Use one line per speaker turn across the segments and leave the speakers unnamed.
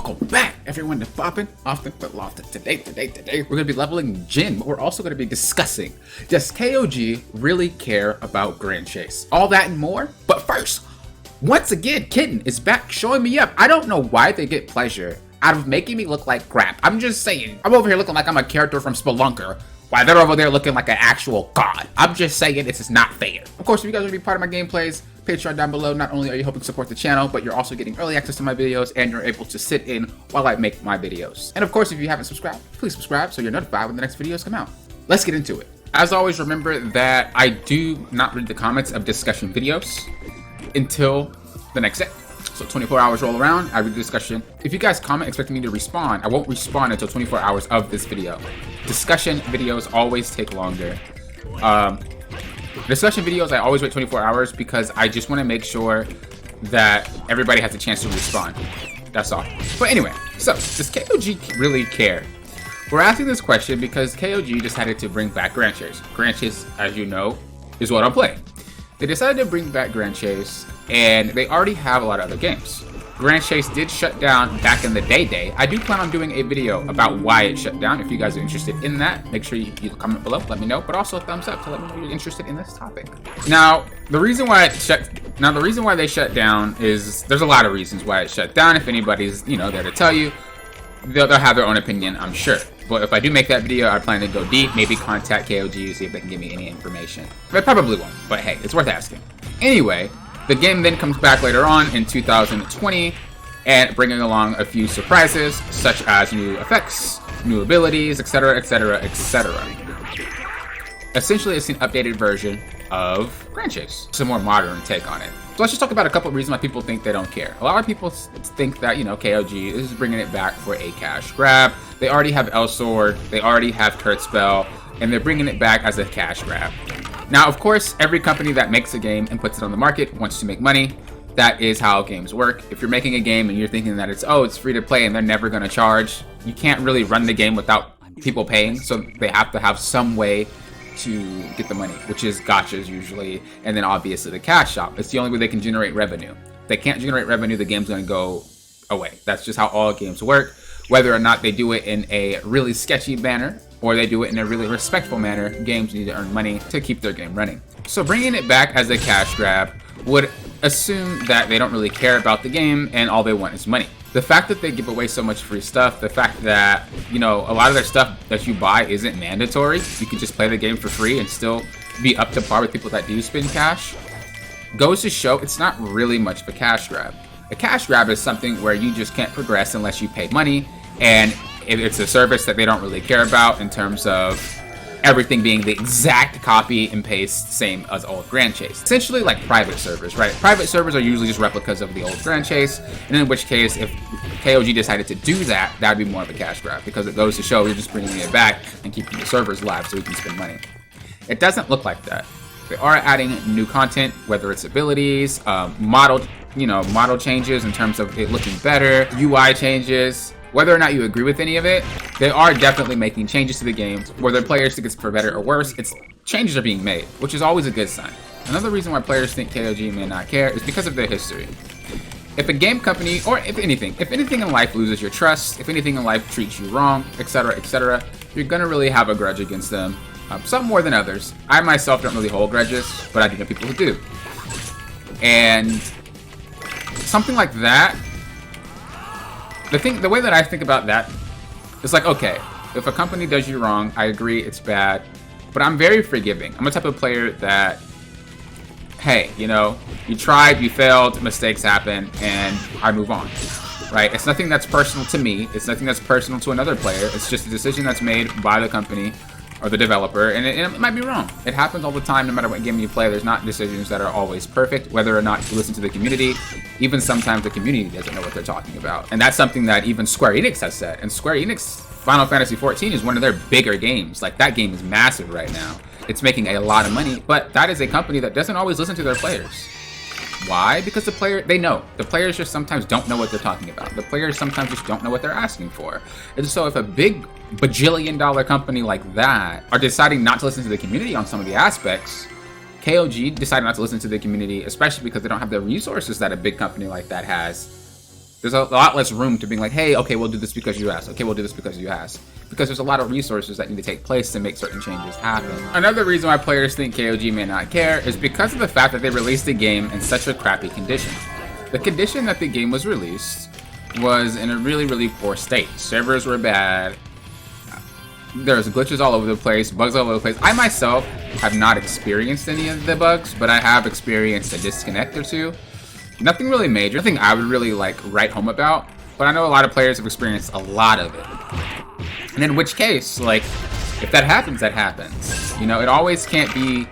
Welcome back, everyone, to Poppin' Often But Lofted. Today, we're going to be leveling Jin, but we're also going to be discussing, does KoG really care about Grand Chase? All that and more, but first, once again, Kitten is back showing me up. I don't know why they get pleasure out of making me look like crap. I'm just saying, I'm over here looking like I'm a character from Spelunker, while they're over there looking like an actual god. I'm just saying, this is not fair. Of course, if you guys want to be part of my gameplays, Patreon down below. Not only are you helping support the channel, but you're also getting early access to my videos, and you're able to sit in while I make my videos. And of course, if you haven't subscribed, please subscribe so you're notified when the next videos come out. Let's get into it. As always, remember that I do not read the comments of discussion videos until the next day. So 24 hours roll around, I read the discussion. If you guys comment expecting me to respond, I won't respond until 24 hours of this video. Discussion videos always take longer. Discussion videos, I always wait 24 hours because I just want to make sure that everybody has a chance to respond. That's all. But anyway, so does KoG really care? We're asking this question because KoG decided to bring back Grand Chase. Grand Chase, as you know, is what I'm playing. They decided to bring back Grand Chase, and they already have a lot of other games. Grand Chase did shut down back in the day. I do plan on doing a video about why it shut down. If you guys are interested in that, make sure you comment below, let me know, but also a thumbs up to let me know you're interested in this topic. Now, the reason why they shut down is, there's a lot of reasons why it shut down. If anybody's, there to tell you, they'll have their own opinion, I'm sure. But if I do make that video, I plan to go deep, maybe contact KoG, see if they can give me any information. They probably won't, but hey, it's worth asking. Anyway, the game then comes back later on in 2020, and bringing along a few surprises, such as new effects, new abilities, etc., etc., etc. Essentially, it's an updated version of Grand Chase. It's a more modern take on it. So let's just talk about a couple of reasons why people think they don't care. A lot of people think that, KoG is bringing it back for a cash grab. They already have El Sword, they already have Kurtzspell, and they're bringing it back as a cash grab. Now, of course, every company that makes a game and puts it on the market wants to make money. That is how games work. If you're making a game and you're thinking that it's free to play and they're never going to charge, you can't really run the game without people paying. So they have to have some way to get the money, which is gachas usually, and then obviously the cash shop. It's the only way they can generate revenue. If they can't generate revenue, the game's going to go away. That's just how all games work. Whether or not they do it in a really sketchy manner or they do it in a really respectful manner, games need to earn money to keep their game running. So bringing it back as a cash grab would assume that they don't really care about the game and all they want is money. The fact that they give away so much free stuff, the fact that, a lot of their stuff that you buy isn't mandatory, you can just play the game for free and still be up to par with people that do spend cash, goes to show it's not really much of a cash grab. A cash grab is something where you just can't progress unless you pay money, and it's a service that they don't really care about in terms of everything being the exact copy and paste, same as old Grand Chase. Essentially like private servers, right? Private servers are usually just replicas of the old Grand Chase, and in which case, if KoG decided to do that, that'd be more of a cash grab, because it goes to show you're just bringing it back and keeping the servers live so we can spend money. It doesn't look like that. They are adding new content, whether it's abilities, model changes in terms of it looking better, UI changes. Whether or not you agree with any of it, they are definitely making changes to the game, whether players think it's for better or worse. Changes are being made, which is always a good sign. Another reason why players think KoG may not care is because of their history. If a game company, or if anything in life loses your trust, if anything in life treats you wrong, etc., etc., you're gonna really have a grudge against them. Some more than others. I myself don't really hold grudges, but I do know people who do. And something like that, the way that I think about that is like, okay, if a company does you wrong, I agree it's bad, but I'm very forgiving. I'm the type of player that, hey, you tried, you failed, mistakes happen, and I move on, right? It's nothing that's personal to me. It's nothing that's personal to another player. It's just a decision that's made by the company or the developer, and it might be wrong. It happens all the time, no matter what game you play. There's not decisions that are always perfect, whether or not you listen to the community. Even sometimes the community doesn't know what they're talking about. And that's something that even Square Enix has said. And Square Enix, Final Fantasy XIV is one of their bigger games. Like, that game is massive right now. It's making a lot of money, but that is a company that doesn't always listen to their players. Why? Because they know. The players just sometimes don't know what they're talking about. The players sometimes just don't know what they're asking for. And so if a big bajillion-dollar company like that are deciding not to listen to the community on some of the aspects, KoG decided not to listen to the community, especially because they don't have the resources that a big company like that has. There's a lot less room to being like, hey, okay, we'll do this because you asked. Okay, we'll do this because you asked. Because there's a lot of resources that need to take place to make certain changes happen. Another reason why players think KoG may not care is because of the fact that they released the game in such a crappy condition. The condition that the game was released was in a really, really poor state. Servers were bad. There's glitches all over the place, bugs all over the place. I myself have not experienced any of the bugs, but I have experienced a disconnect or two. Nothing really major, nothing I would really like write home about, but I know a lot of players have experienced a lot of it. And in which case, like, if that happens, that happens. You know, it always can't be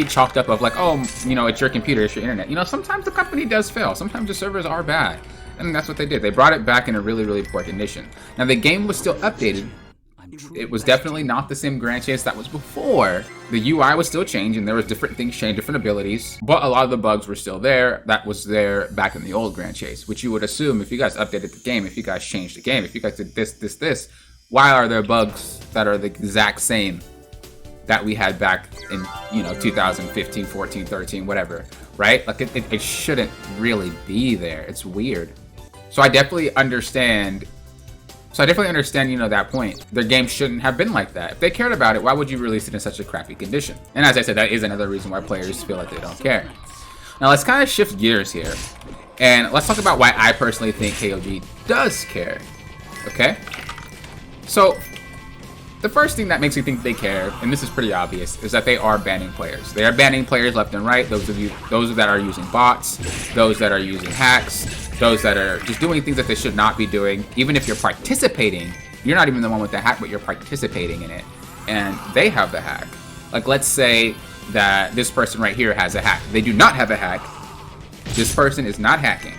chalked up of like, oh, you know, it's your computer, it's your internet. You know, sometimes the company does fail. Sometimes the servers are bad. And that's what they did. They brought it back in a really, really poor condition. Now, the game was still updated. It was definitely not the same Grand Chase that was before. The UI was still changing. There was different things changed, different abilities. But a lot of the bugs were still there. That was there back in the old Grand Chase, which you would assume if you guys updated the game, if you guys changed the game, if you guys did this, why are there bugs that are the exact same that we had back in, you know, 2015, 14, 13, whatever, right? Like, it shouldn't really be there. It's weird. So I definitely understand, you know, that point. Their game shouldn't have been like that. If they cared about it, why would you release it in such a crappy condition? And as I said, that is another reason why players feel like they don't care. Now let's kind of shift gears here. And let's talk about why I personally think KoG does care. Okay? So, the first thing that makes me think they care, and this is pretty obvious, is that they are banning players. They are banning players left and right. Those that are using bots, those that are using hacks, those that are just doing things that they should not be doing. Even if you're participating, you're not even the one with the hack, but you're participating in it. And they have the hack. Like, let's say that this person right here has a hack. They do not have a hack. This person is not hacking.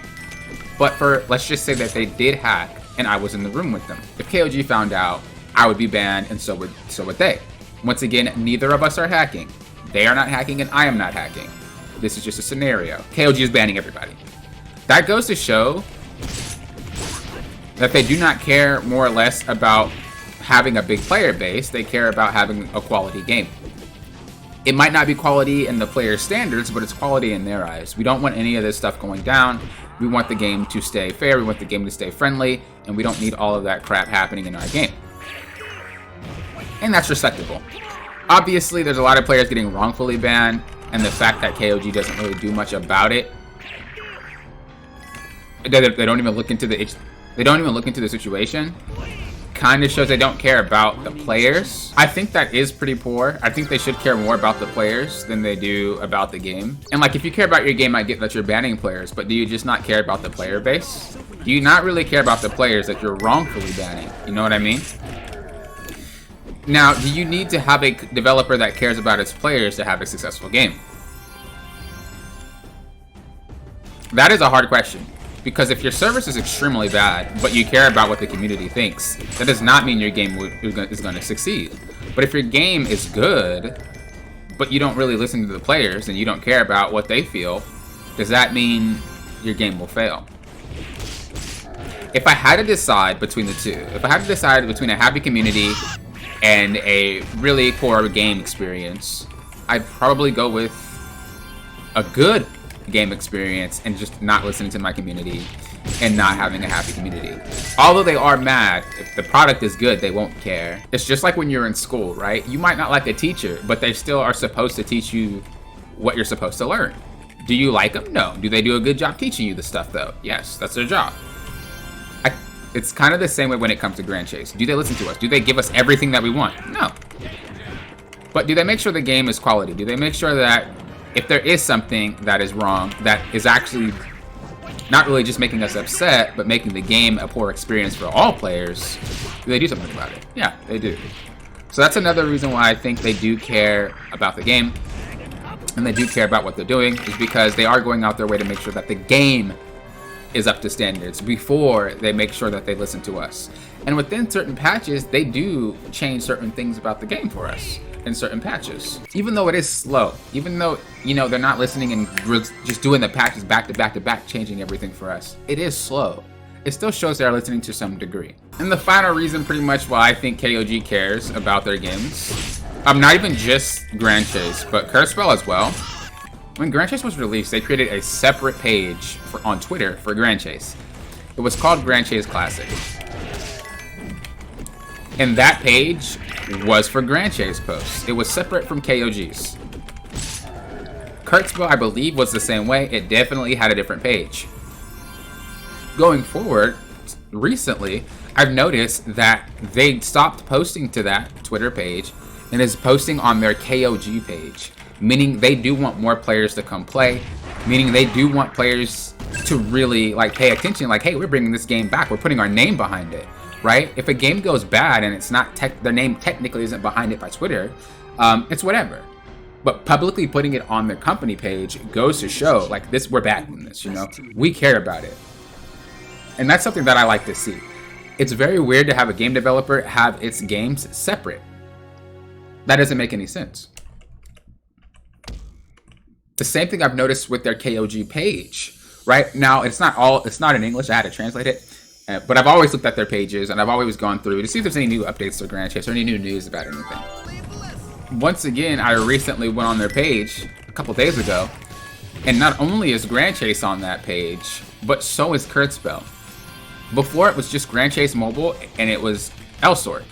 But let's just say that they did hack, and I was in the room with them. If KoG found out, I would be banned, and so would they. Once again, neither of us are hacking. They are not hacking, and I am not hacking. This is just a scenario. KoG is banning everybody. That goes to show that they do not care more or less about having a big player base. They care about having a quality game. It might not be quality in the player standards, but it's quality in their eyes. We don't want any of this stuff going down. We want the game to stay fair. We want the game to stay friendly, and we don't need all of that crap happening in our game. And that's respectable. Obviously, there's a lot of players getting wrongfully banned, and the fact that KoG doesn't really do much about it. They don't even look into the situation. Kind of shows they don't care about the players. I think that is pretty poor. I think they should care more about the players than they do about the game. And like, if you care about your game, I get that you're banning players, but do you just not care about the player base? Do you not really care about the players that you're wrongfully banning? You know what I mean? Now, do you need to have a developer that cares about its players to have a successful game? That is a hard question. Because if your service is extremely bad, but you care about what the community thinks, that does not mean your game is going to succeed. But if your game is good, but you don't really listen to the players and you don't care about what they feel, does that mean your game will fail? If I had to decide between the two, if I had to decide between a happy community and a really poor game experience, I'd probably go with a good game experience and just not listening to my community and not having a happy community. Although they are mad, if the product is good, they won't care. It's just like when you're in school, right? You might not like a teacher, but they still are supposed to teach you what you're supposed to learn. Do you like them? No. Do they do a good job teaching you the stuff, though? Yes, that's their job. It's kind of the same way when it comes to Grand Chase. Do they listen to us? Do they give us everything that we want? No. But do they make sure the game is quality? Do they make sure that if there is something that is wrong, that is actually not really just making us upset, but making the game a poor experience for all players, do they do something about it? Yeah, they do. So that's another reason why I think they do care about the game, and they do care about what they're doing, is because they are going out their way to make sure that the game is up to standards before they make sure that they listen to us. And within certain patches, they do change certain things about the game for us in certain patches. Even though it is slow, even though, you know, they're not listening and just doing the patches back to back to back, changing everything for us, it is slow. It still shows they're listening to some degree. And the final reason pretty much why I think KoG cares about their games, not even just Grand Chase, but Curse Spell as well. When Grand Chase was released, they created a separate page on Twitter for Grand Chase. It was called Grand Chase Classic. And that page was for Grand Chase posts. It was separate from KoG's. Kurtzville, I believe, was the same way. It definitely had a different page. Going forward, recently, I've noticed that they stopped posting to that Twitter page and is posting on their KoG page, meaning they do want more players to come play, meaning they do want players to really like pay attention, like, hey, we're bringing this game back, we're putting our name behind it, right? If a game goes bad and it's not their name technically isn't behind it by Twitter, it's whatever. But publicly putting it on their company page goes to show, like, this, we're backing this, you know, we care about it. And that's something that I like to see. It's very weird to have a game developer have its games separate. That doesn't make any sense. The same thing I've noticed with their KoG page. Right now, it's not in English. I had to translate it. But I've always looked at their pages, and I've always gone through to see if there's any new updates to Grand Chase or any new news about anything. Once again, I recently went on their page a couple days ago, and not only is Grand Chase on that page, but so is Kurtzville. Before, it was just Grand Chase Mobile, and it was Elsword.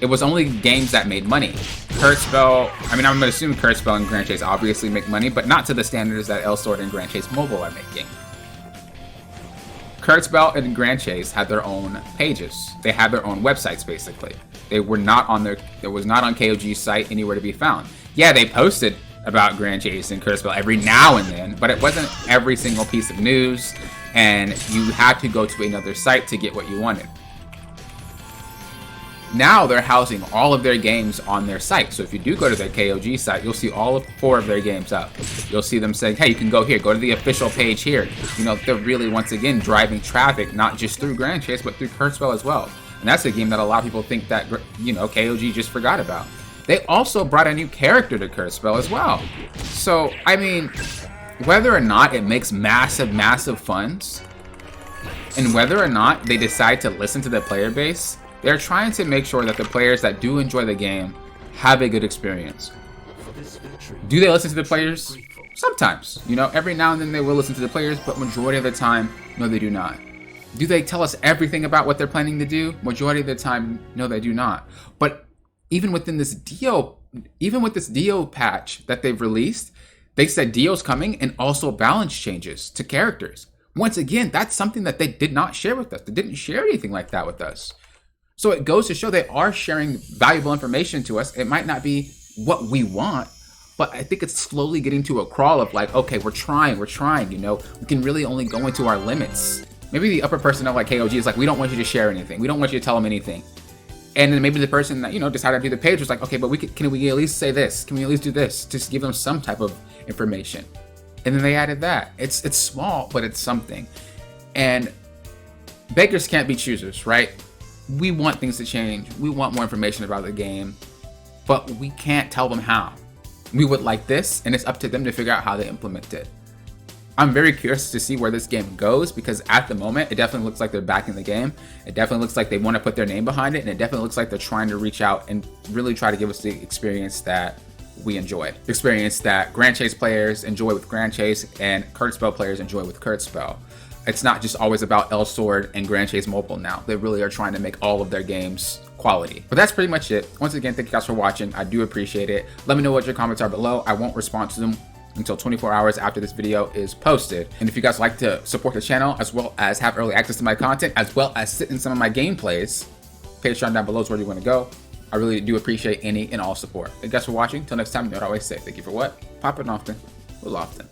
It was only games that made money. Kurtzville, I mean, I'm going to assume Kurtzville and Grand Chase obviously make money, but not to the standards that Elsword and Grand Chase Mobile are making. Kurtzville and Grand Chase had their own pages. They had their own websites, basically. They were not on there was not on KoG's site anywhere to be found. Yeah, they posted about Grand Chase and Kurtzville every now and then, but it wasn't every single piece of news, and you had to go to another site to get what you wanted. Now they're housing all of their games on their site. So if you do go to their KoG site, you'll see all 4 of their games up. You'll see them saying, hey, you can go here, go to the official page here. You know, they're really, once again, driving traffic, not just through Grand Chase, but through Kurtzville as well. And that's a game that a lot of people think that, you know, KoG just forgot about. They also brought a new character to Kurtzville as well. So, I mean, whether or not it makes massive funds, and whether or not they decide to listen to the player base, they're trying to make sure that the players that do enjoy the game have a good experience. Do they listen to the players? Sometimes. You know, every now and then they will listen to the players, but majority of the time, no, they do not. Do they tell us everything about what they're planning to do? Majority of the time, no, they do not. But even within this Dio patch that they've released, they said Dio's coming and also balance changes to characters. Once again, that's something that they did not share with us. They didn't share anything like that with us. So it goes to show they are sharing valuable information to us. It might not be what we want, but I think it's slowly getting to a crawl of like, okay, we're trying, you know, we can really only go into our limits. Maybe the upper personnel like KoG is like, we don't want you to share anything. We don't want you to tell them anything. And then maybe the person that, you know, decided to do the page was like, okay, but can we at least say this? Can we at least do this? Just give them some type of information. And then they added that. It's small, but it's something. And beggars can't be choosers, right? We want things to change. We want more information about the game, but we can't tell them how. We would like this, and it's up to them to figure out how they implement it. I'm very curious to see where this game goes, because at the moment, it definitely looks like they're backing the game. It definitely looks like they want to put their name behind it, and it definitely looks like they're trying to reach out and really try to give us the experience that we enjoy. The experience that Grand Chase players enjoy with Grand Chase and Kurtzville players enjoy with Kurtzville. It's not just always about Elsword and Grand Chase Mobile now. They really are trying to make all of their games quality. But that's pretty much it. Once again, thank you guys for watching. I do appreciate it. Let me know what your comments are below. I won't respond to them until 24 hours after this video is posted. And if you guys like to support the channel, as well as have early access to my content, as well as sit in some of my gameplays, Patreon down below is where you want to go. I really do appreciate any and all support. Thank you guys for watching. Till next time, you know what I always say. Thank you for what? Popping often. Will often.